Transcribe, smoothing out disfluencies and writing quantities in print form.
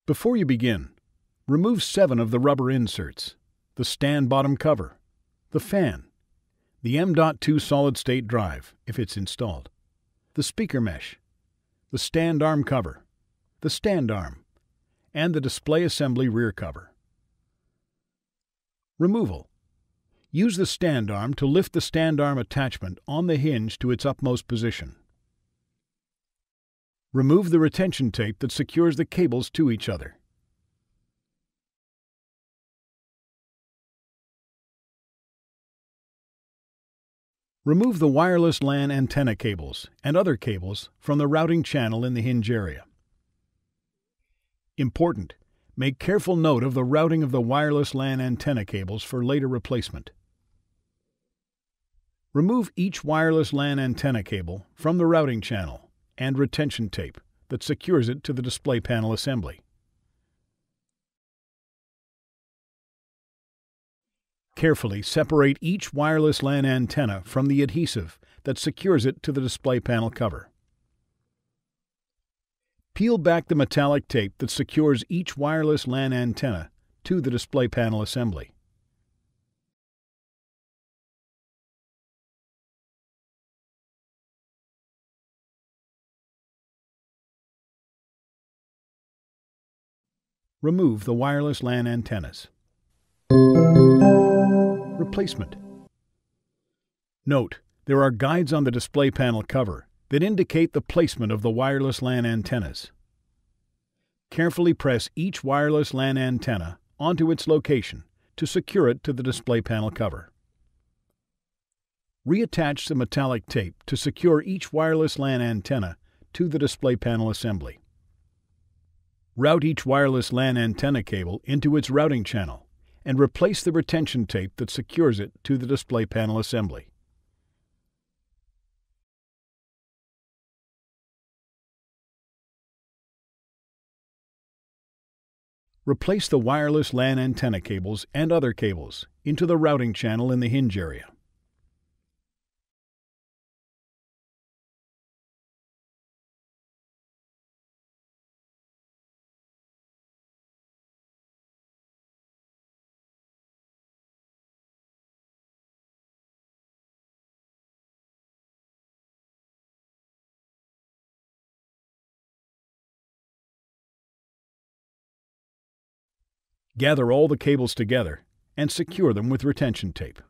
Before you begin, remove 7 of the rubber inserts: the stand bottom cover, the fan, the M.2 solid-state drive, if it's installed, the speaker mesh, the stand arm cover, the stand arm, and the display assembly rear cover. Removal. Use the stand arm to lift the stand arm attachment on the hinge to its utmost position. Remove the retention tape that secures the cables to each other. Remove the wireless LAN antenna cables and other cables from the routing channel in the hinge area. Important: make careful note of the routing of the wireless LAN antenna cables for later replacement. Remove each wireless LAN antenna cable from the routing channel and retention tape that secures it to the display panel assembly. Carefully separate each wireless LAN antenna from the adhesive that secures it to the display panel cover. Peel back the metallic tape that secures each wireless LAN antenna to the display panel assembly. Remove the wireless LAN antennas. Replacement. Note: there are guides on the display panel cover that indicate the placement of the wireless LAN antennas. Carefully press each wireless LAN antenna onto its location to secure it to the display panel cover. Reattach the metallic tape to secure each wireless LAN antenna to the display panel assembly. Route each wireless LAN antenna cable into its routing channel and replace the retention tape that secures it to the display panel assembly. Replace the wireless LAN antenna cables and other cables into the routing channel in the hinge area. Gather all the cables together and secure them with retention tape.